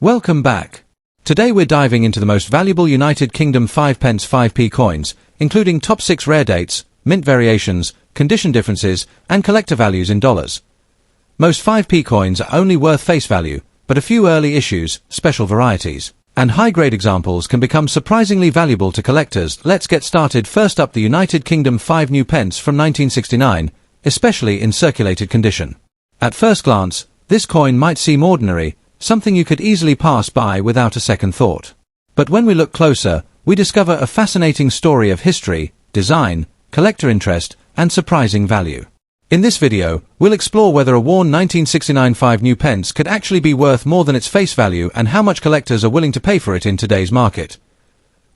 Welcome back. Today we're diving into the most valuable United Kingdom 5p 5p coins, including top 6 rare dates, mint variations, condition differences, and collector values in dollars. Most 5p coins are only worth face value, but a few early issues, special varieties, and high-grade examples can become surprisingly valuable to collectors. Let's get started. First up, the United Kingdom 5 new pence from 1969, especially in circulated condition. At first glance, this coin might seem ordinary, something you could easily pass by without a second thought. But when we look closer, we discover a fascinating story of history, design, collector interest, and surprising value. In this video, we'll explore whether a worn 1969 5 new pence could actually be worth more than its face value and how much collectors are willing to pay for it in today's market.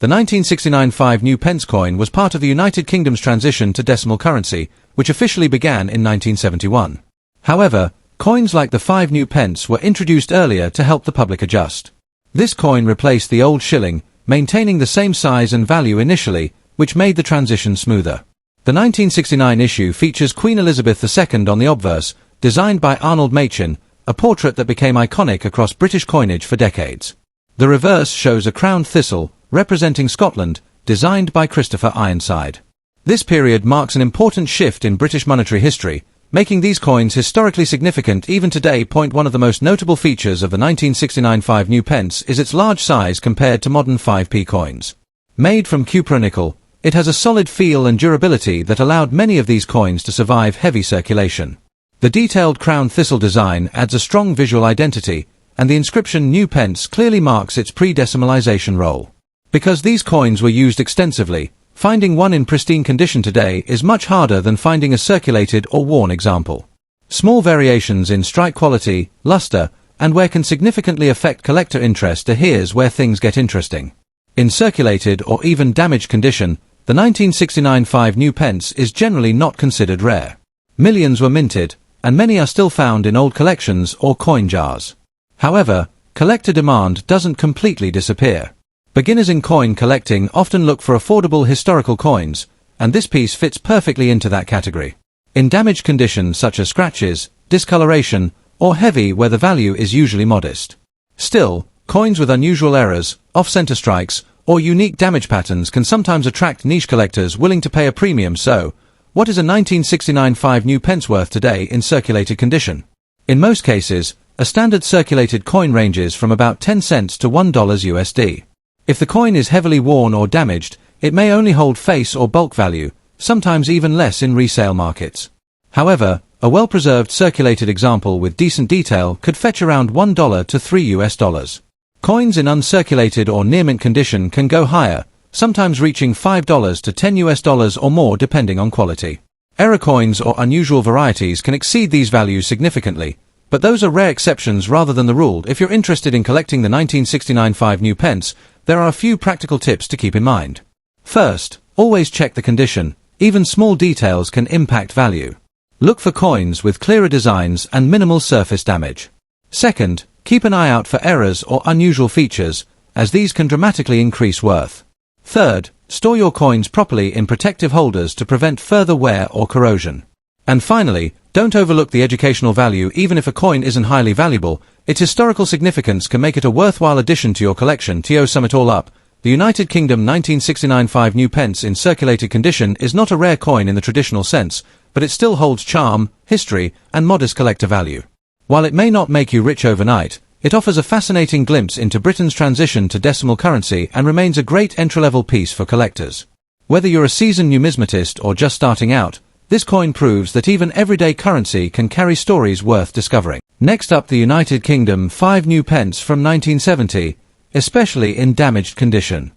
The 1969 5 new pence coin was part of the United Kingdom's transition to decimal currency, which officially began in 1971. However, coins like the 5 new pence were introduced earlier to help the public adjust. This coin replaced the old shilling, maintaining the same size and value initially, which made the transition smoother. The 1969 issue features Queen Elizabeth II on the obverse, designed by Arnold Machin, a portrait that became iconic across British coinage for decades. The reverse shows a crowned thistle, representing Scotland, designed by Christopher Ironside. This period marks an important shift in British monetary history, making these coins historically significant even today. One of the most notable features of the 1969 5 new pence is its large size compared to modern 5p coins. Made from cupronickel, it has a solid feel and durability that allowed many of these coins to survive heavy circulation. The detailed crown thistle design adds a strong visual identity, and the inscription new pence clearly marks its pre-decimalization role. Because these coins were used extensively, finding one in pristine condition today is much harder than finding a circulated or worn example. Small variations in strike quality, luster, and wear can significantly affect collector interest. Here's where things get interesting. In circulated or even damaged condition, the 1969 5 new pence is generally not considered rare. Millions were minted, and many are still found in old collections or coin jars. However, collector demand doesn't completely disappear. Beginners in coin collecting often look for affordable historical coins, and this piece fits perfectly into that category. In damaged conditions such as scratches, discoloration, or heavy where the value is usually modest. Still, coins with unusual errors, off-center strikes, or unique damage patterns can sometimes attract niche collectors willing to pay a premium. So, what is a 1969 5 new pence worth today in circulated condition? In most cases, a standard circulated coin ranges from about 10 cents to $1 USD. If the coin is heavily worn or damaged, it may only hold face or bulk value, sometimes even less in resale markets. However, a well-preserved circulated example with decent detail could fetch around $1 to $3. Coins in uncirculated or near-mint condition can go higher, sometimes reaching $5 to $10 or more depending on quality. Error coins or unusual varieties can exceed these values significantly, but those are rare exceptions rather than the rule. If you're interested in collecting the 1969 5 new pence, there are a few practical tips to keep in mind. First, always check the condition. Even small details can impact value. Look for coins with clearer designs and minimal surface damage. Second, keep an eye out for errors or unusual features, as these can dramatically increase worth. Third, store your coins properly in protective holders to prevent further wear or corrosion. And finally, don't overlook the educational value. Even if a coin isn't highly valuable, its historical significance can make it a worthwhile addition to your collection. To sum it all up, the United Kingdom 1969 5 new pence in circulated condition is not a rare coin in the traditional sense, but it still holds charm, history, and modest collector value. While it may not make you rich overnight, it offers a fascinating glimpse into Britain's transition to decimal currency and remains a great entry-level piece for collectors. Whether you're a seasoned numismatist or just starting out, this coin proves that even everyday currency can carry stories worth discovering. Next up, the United Kingdom 5 new pence from 1970, especially in damaged condition.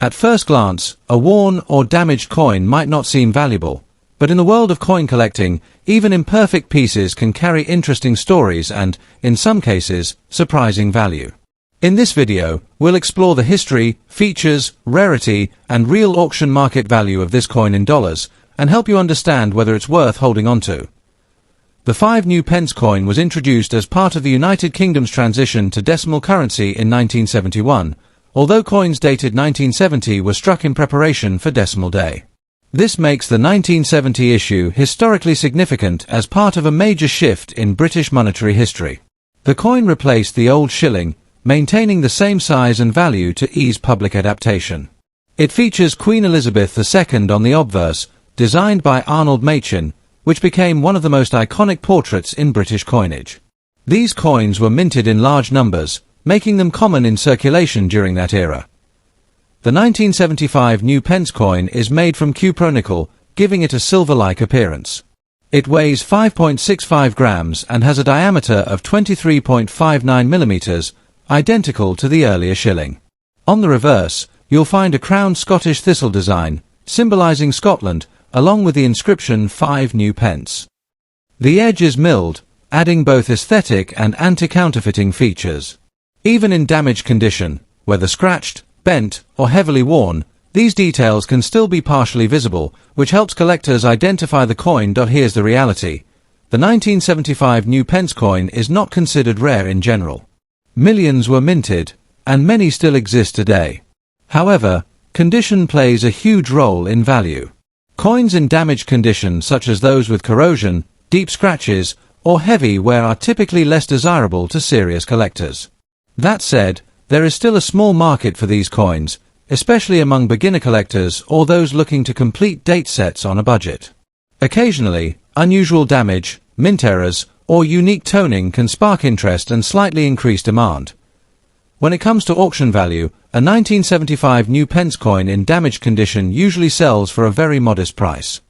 At first glance, a worn or damaged coin might not seem valuable, but in the world of coin collecting, even imperfect pieces can carry interesting stories and, in some cases, surprising value. In this video, we'll explore the history, features, rarity, and real auction market value of this coin in dollars, and help you understand whether it's worth holding on to. The 5 new pence coin was introduced as part of the United Kingdom's transition to decimal currency in 1971, although coins dated 1970 were struck in preparation for decimal day. This makes the 1970 issue historically significant as part of a major shift in British monetary history. The coin replaced the old shilling, maintaining the same size and value to ease public adaptation. It features Queen Elizabeth II on the obverse, designed by Arnold Machin, which became one of the most iconic portraits in British coinage. These coins were minted in large numbers, making them common in circulation during that era. The 1975 new pence coin is made from cupronickel, giving it a silver-like appearance. It weighs 5.65 grams and has a diameter of 23.59 millimeters, identical to the earlier shilling. On the reverse, you'll find a crowned Scottish thistle design, symbolizing Scotland, along with the inscription 5 new pence. The edge is milled, adding both aesthetic and anti-counterfeiting features. Even in damaged condition, whether scratched, bent, or heavily worn, these details can still be partially visible, which helps collectors identify the coin. Here's the reality. The 1975 new pence coin is not considered rare in general. Millions were minted, and many still exist today. However, condition plays a huge role in value. Coins in damaged condition, such as those with corrosion, deep scratches, or heavy wear, are typically less desirable to serious collectors. That said, there is still a small market for these coins, especially among beginner collectors or those looking to complete date sets on a budget. Occasionally, unusual damage, mint errors, or unique toning can spark interest and slightly increase demand. When it comes to auction value, a 1975 new pence coin in damaged condition usually sells for a very modest price.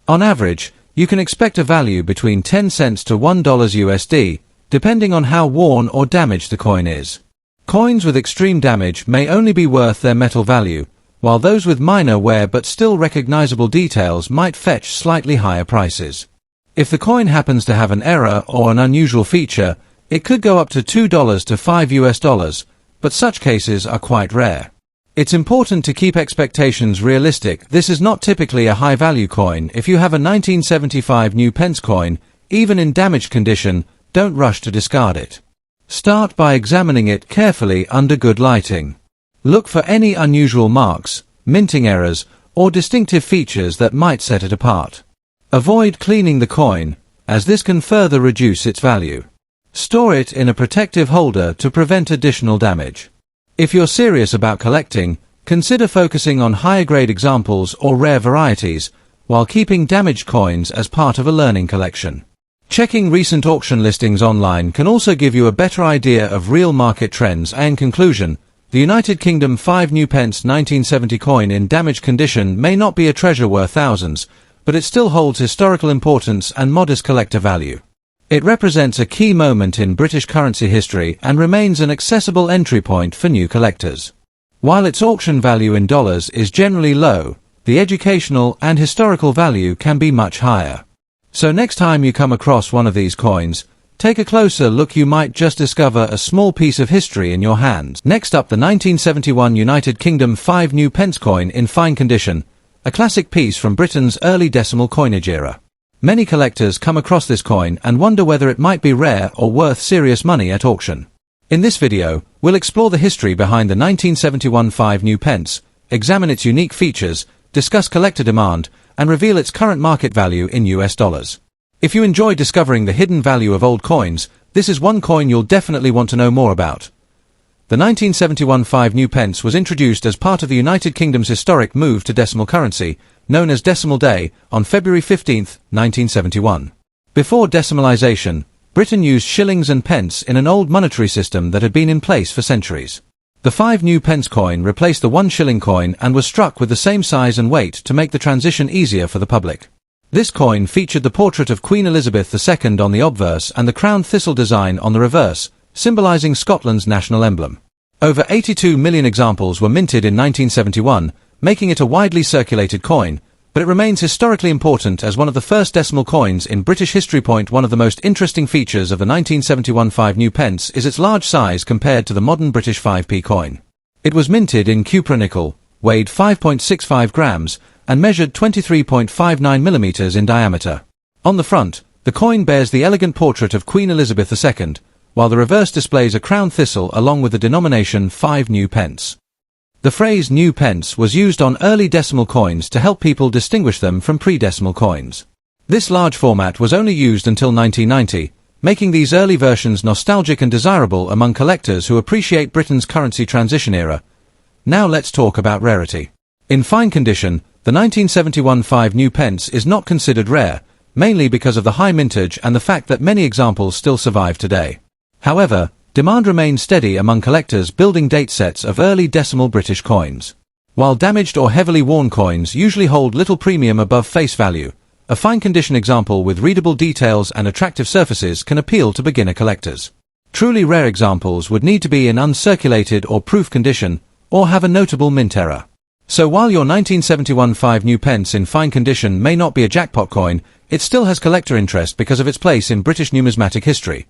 On average, you can expect a value between 10 cents to $1 USD, depending on how worn or damaged the coin is. Coins with extreme damage may only be worth their metal value, while those with minor wear but still recognizable details might fetch slightly higher prices. If the coin happens to have an error or an unusual feature, it could go up to $2 to $5 US, but such cases are quite rare. It's important to keep expectations realistic. This is not typically a high-value coin. If you have a 1975 new pence coin, even in damaged condition, don't rush to discard it. Start by examining it carefully under good lighting. Look for any unusual marks, minting errors, or distinctive features that might set it apart. Avoid cleaning the coin, as this can further reduce its value. Store it in a protective holder to prevent additional damage. If you're serious about collecting, consider focusing on higher-grade examples or rare varieties, while keeping damaged coins as part of a learning collection. Checking recent auction listings online can also give you a better idea of real market trends. In conclusion, the United Kingdom 5 new pence 1970 coin in damaged condition may not be a treasure worth thousands, but it still holds historical importance and modest collector value. It represents a key moment in British currency history and remains an accessible entry point for new collectors. While its auction value in dollars is generally low, the educational and historical value can be much higher. So next time you come across one of these coins, take a closer look. You might just discover a small piece of history in your hands. Next up, the 1971 United Kingdom 5 new pence coin in fine condition, a classic piece from Britain's early decimal coinage era. Many collectors come across this coin and wonder whether it might be rare or worth serious money at auction. In this video, we'll explore the history behind the 1971 5 new pence, examine its unique features, discuss collector demand, and reveal its current market value in US dollars. If you enjoy discovering the hidden value of old coins, this is one coin you'll definitely want to know more about. The 1971 5 new pence was introduced as part of the United Kingdom's historic move to decimal currency, known as Decimal Day, on February 15, 1971. Before decimalization, Britain used shillings and pence in an old monetary system that had been in place for centuries. The 5 new pence coin replaced the 1 shilling coin and was struck with the same size and weight to make the transition easier for the public. This coin featured the portrait of Queen Elizabeth II on the obverse and the crowned thistle design on the reverse, symbolizing Scotland's national emblem. Over 82 million examples were minted in 1971, making it a widely circulated coin, but it remains historically important as one of the first decimal coins in British history. One of the most interesting features of the 1971 5 new pence is its large size compared to the modern British 5p coin. It was minted in cupronickel, weighed 5.65 grams, and measured 23.59 millimeters in diameter. On the front, the coin bears the elegant portrait of Queen Elizabeth II, while the reverse displays a crowned thistle along with the denomination 5 new pence. The phrase new pence was used on early decimal coins to help people distinguish them from pre-decimal coins. This large format was only used until 1990, making these early versions nostalgic and desirable among collectors who appreciate Britain's currency transition era. Now let's talk about rarity. In fine condition, the 1971 5 new pence is not considered rare, mainly because of the high mintage and the fact that many examples still survive today. However, demand remains steady among collectors building date sets of early decimal British coins. While damaged or heavily worn coins usually hold little premium above face value, a fine condition example with readable details and attractive surfaces can appeal to beginner collectors. Truly rare examples would need to be in uncirculated or proof condition, or have a notable mint error. So while your 1971 5 new pence in fine condition may not be a jackpot coin, it still has collector interest because of its place in British numismatic history.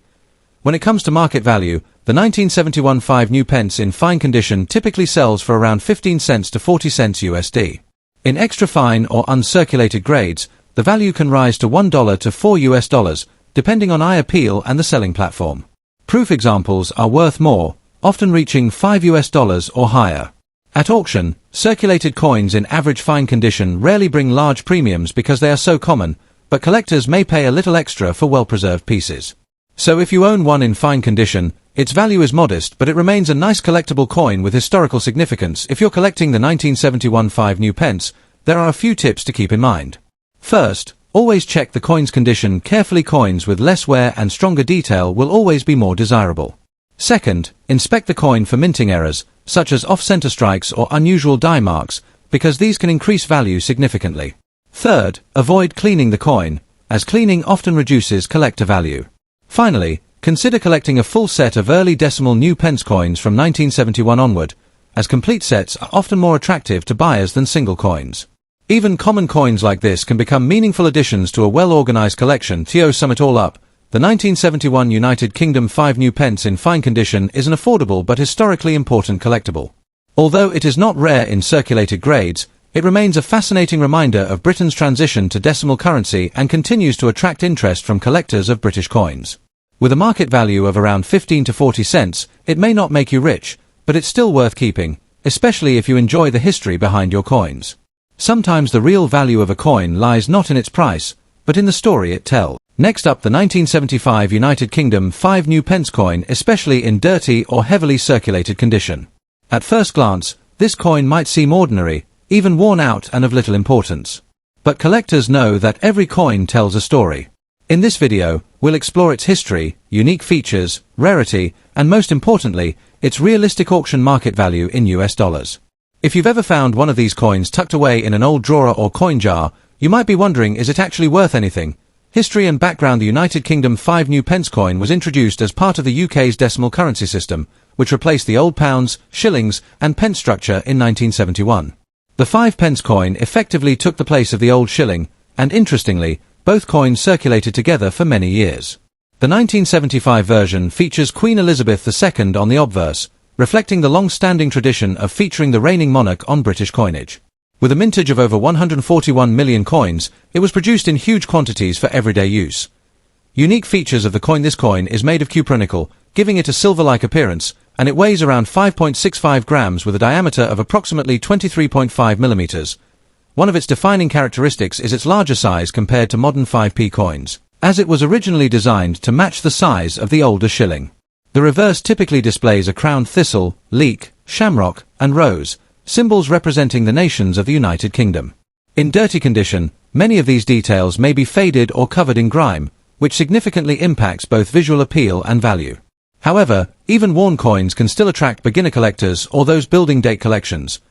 When it comes to market value, the 1971 5 new pence in fine condition typically sells for around 15 cents to 40 cents USD. In extra fine or uncirculated grades, the value can rise to $1 to $4, depending on eye appeal and the selling platform. Proof examples are worth more, often reaching $5 or higher. At auction, circulated coins in average fine condition rarely bring large premiums because they are so common, but collectors may pay a little extra for well-preserved pieces. So if you own one in fine condition, its value is modest, but it remains a nice collectible coin with historical significance. If you're collecting the 1971 5 new pence, there are a few tips to keep in mind. First, always check the coin's condition carefully. Coins with less wear and stronger detail will always be more desirable. Second, inspect the coin for minting errors, such as off-center strikes or unusual die marks, because these can increase value significantly. Third, avoid cleaning the coin, as cleaning often reduces collector value. Finally, consider collecting a full set of early decimal new pence coins from 1971 onward, as complete sets are often more attractive to buyers than single coins. Even common coins like this can become meaningful additions to a well-organized collection. To sum it all up, the 1971 United Kingdom 5 new pence in fine condition is an affordable but historically important collectible. Although it is not rare in circulated grades, it remains a fascinating reminder of Britain's transition to decimal currency and continues to attract interest from collectors of British coins. With a market value of around 15 to 40 cents, it may not make you rich, but it's still worth keeping, especially if you enjoy the history behind your coins. Sometimes the real value of a coin lies not in its price, but in the story it tells. Next up, the 1975 United Kingdom 5 new pence coin, especially in dirty or heavily circulated condition. At first glance, this coin might seem ordinary, even worn out and of little importance. But collectors know that every coin tells a story. In this video, we'll explore its history, unique features, rarity, and most importantly, its realistic auction market value in US dollars. If you've ever found one of these coins tucked away in an old drawer or coin jar, you might be wondering, is it actually worth anything? History and background. The United Kingdom 5 new pence coin was introduced as part of the UK's decimal currency system, which replaced the old pounds, shillings, and pence structure in 1971. The 5 pence coin effectively took the place of the old shilling, and interestingly, both coins circulated together for many years. The 1975 version features Queen Elizabeth II on the obverse, reflecting the long-standing tradition of featuring the reigning monarch on British coinage. With a mintage of over 141 million coins, it was produced in huge quantities for everyday use. Unique features of the coin. This coin is made of cupronickel, giving it a silver-like appearance, and it weighs around 5.65 grams with a diameter of approximately 23.5 millimeters. One of its defining characteristics is its larger size compared to modern 5p coins, as it was originally designed to match the size of the older shilling. The reverse typically displays a crowned thistle, leek, shamrock, and rose, symbols representing the nations of the United Kingdom. In dirty condition, many of these details may be faded or covered in grime, which significantly impacts both visual appeal and value. However, even worn coins can still attract beginner collectors or those building date collections.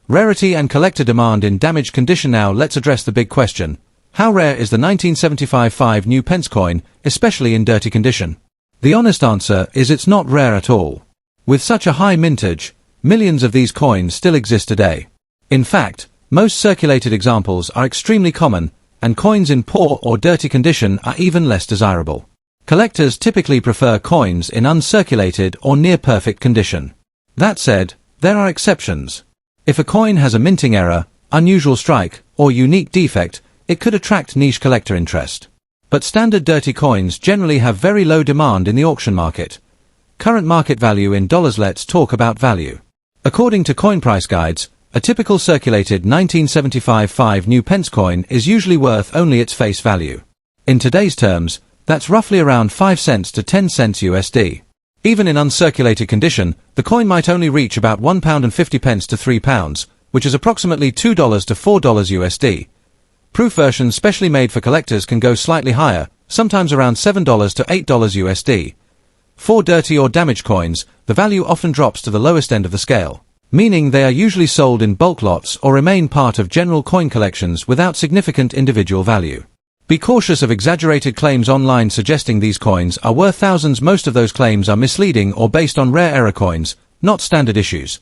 Rarity and collector demand in damaged condition. Now let's address the big question. How rare is the 1975 5 new pence coin, especially in dirty condition? The honest answer is it's not rare at all. With such a high mintage, millions of these coins still exist today. In fact, most circulated examples are extremely common, and coins in poor or dirty condition are even less desirable. Collectors typically prefer coins in uncirculated or near-perfect condition. That said, there are exceptions. If a coin has a minting error, unusual strike, or unique defect, it could attract niche collector interest. But standard dirty coins generally have very low demand in the auction market. Current market value in dollars. Let's talk about value. According to coin price guides, a typical circulated 1975 5 new pence coin is usually worth only its face value. In today's terms, That's roughly around 5 cents to 10 cents USD. Even in uncirculated condition, the coin might only reach about £1.50 to £3, which is approximately $2 to $4 USD. Proof versions specially made for collectors can go slightly higher, sometimes around $7 to $8 USD. For dirty or damaged coins, the value often drops to the lowest end of the scale, meaning they are usually sold in bulk lots or remain part of general coin collections without significant individual value. Be cautious of exaggerated claims online suggesting these coins are worth thousands. Most of those claims are misleading or based on rare error coins, not standard issues.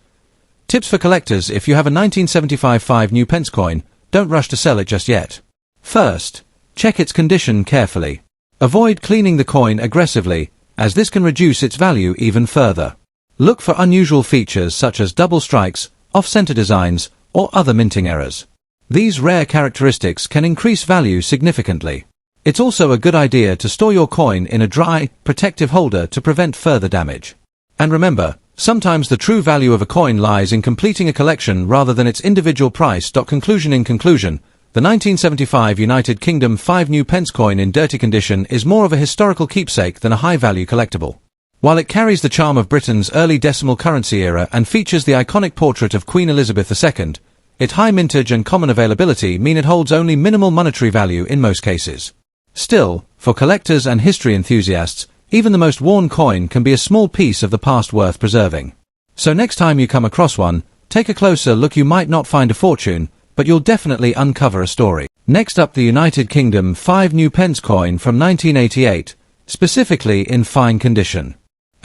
Tips for collectors: if you have a 1975 5 new pence coin, don't rush to sell it just yet. First, check its condition carefully. Avoid cleaning the coin aggressively, as this can reduce its value even further. Look for unusual features such as double strikes, off-center designs, or other minting errors. These rare characteristics can increase value significantly. It's also a good idea to store your coin in a dry, protective holder to prevent further damage. And remember, sometimes the true value of a coin lies in completing a collection rather than its individual price. In conclusion, the 1975 United Kingdom 5 new pence coin in dirty condition is more of a historical keepsake than a high-value collectible. While it carries the charm of Britain's early decimal currency era and features the iconic portrait of Queen Elizabeth II, its high mintage and common availability mean it holds only minimal monetary value in most cases. Still, for collectors and history enthusiasts, even the most worn coin can be a small piece of the past worth preserving. So next time you come across one, take a closer look. You might not find a fortune, but you'll definitely uncover a story. Next up, the United Kingdom 5 new pence coin from 1988, specifically in fine condition.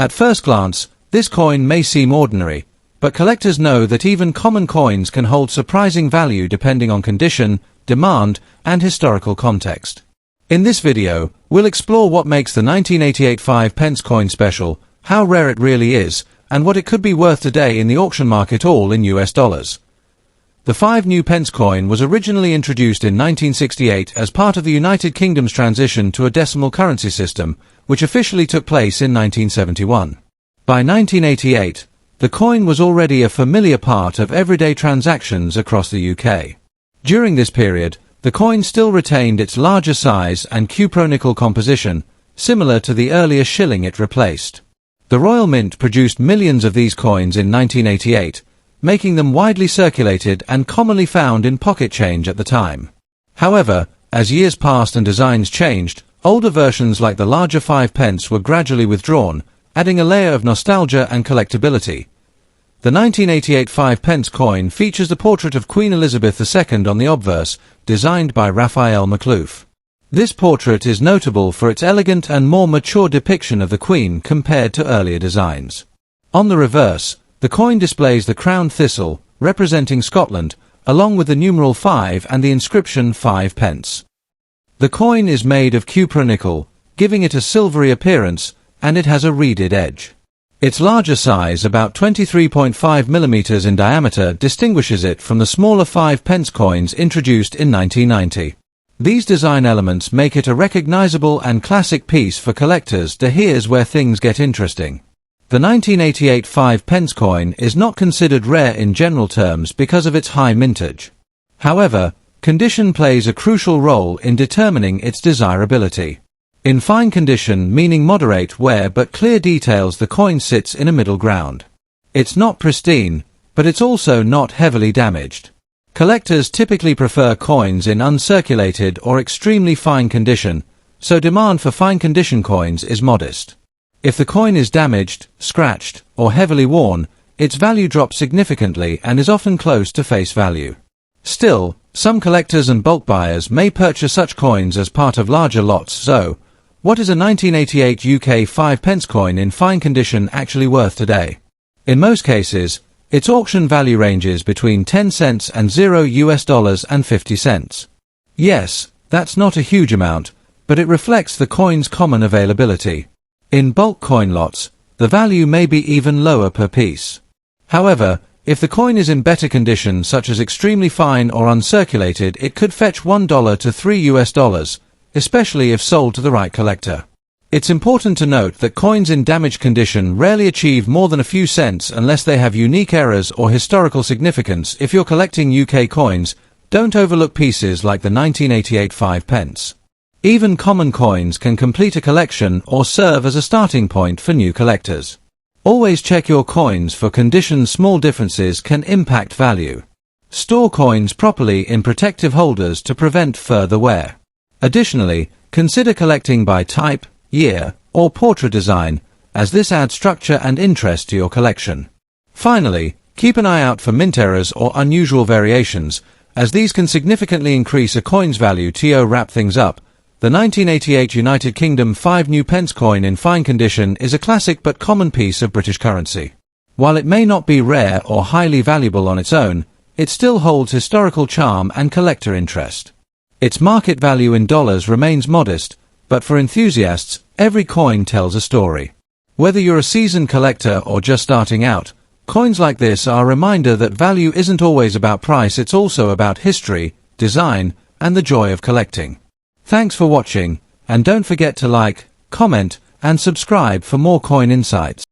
At first glance, this coin may seem ordinary, but collectors know that even common coins can hold surprising value depending on condition, demand, and historical context. In this video, we'll explore what makes the 1988 5 pence coin special, how rare it really is, and what it could be worth today in the auction market, all in US dollars. The 5 new pence coin was originally introduced in 1968 as part of the United Kingdom's transition to a decimal currency system, which officially took place in 1971. By 1988, the coin was already a familiar part of everyday transactions across the UK. During this period, the coin still retained its larger size and cupronickel composition, similar to the earlier shilling it replaced. The Royal Mint produced millions of these coins in 1988, making them widely circulated and commonly found in pocket change at the time. However, as years passed and designs changed, older versions like the larger 5 pence were gradually withdrawn, adding a layer of nostalgia and collectability. The 1988 5 pence coin features the portrait of Queen Elizabeth II on the obverse, designed by Raphael McLouf. This portrait is notable for its elegant and more mature depiction of the Queen compared to earlier designs. On the reverse, the coin displays the crowned thistle, representing Scotland, along with the numeral 5 and the inscription 5 pence. The coin is made of cupronickel, giving it a silvery appearance, and it has a reeded edge. Its larger size, about 23.5 millimeters in diameter, distinguishes it from the smaller 5 pence coins introduced in 1990. These design elements make it a recognizable and classic piece for collectors. Here's where things get interesting. The 1988 5 pence coin is not considered rare in general terms because of its high mintage. However, condition plays a crucial role in determining its desirability. In fine condition, meaning moderate wear but clear details, the coin sits in a middle ground. It's not pristine, but it's also not heavily damaged. Collectors typically prefer coins in uncirculated or extremely fine condition, so demand for fine condition coins is modest. If the coin is damaged, scratched, or heavily worn, its value drops significantly and is often close to face value. Still, some collectors and bulk buyers may purchase such coins as part of larger lots. So, what is a 1988 UK 5 pence coin in fine condition actually worth today? In most cases, its auction value ranges between 10 cents and $0 and 50 cents. Yes, that's not a huge amount, but it reflects the coin's common availability. In bulk coin lots, the value may be even lower per piece. However, if the coin is in better condition, such as extremely fine or uncirculated, it could fetch $1 to $3, especially if sold to the right collector. It's important to note that coins in damaged condition rarely achieve more than a few cents unless they have unique errors or historical significance. If you're collecting UK coins, don't overlook pieces like the 1988 5 pence. Even common coins can complete a collection or serve as a starting point for new collectors. Always check your coins for condition. Small differences can impact value. Store coins properly in protective holders to prevent further wear. Additionally, consider collecting by type, year, or portrait design, as this adds structure and interest to your collection. Finally, keep an eye out for mint errors or unusual variations, as these can significantly increase a coin's value. To wrap things up, the 1988 United Kingdom 5 new pence coin in fine condition is a classic but common piece of British currency. While it may not be rare or highly valuable on its own, it still holds historical charm and collector interest. Its market value in dollars remains modest, but for enthusiasts, every coin tells a story. Whether you're a seasoned collector or just starting out, coins like this are a reminder that value isn't always about price. It's also about history, design, and the joy of collecting. Thanks for watching, and don't forget to like, comment, and subscribe for more coin insights.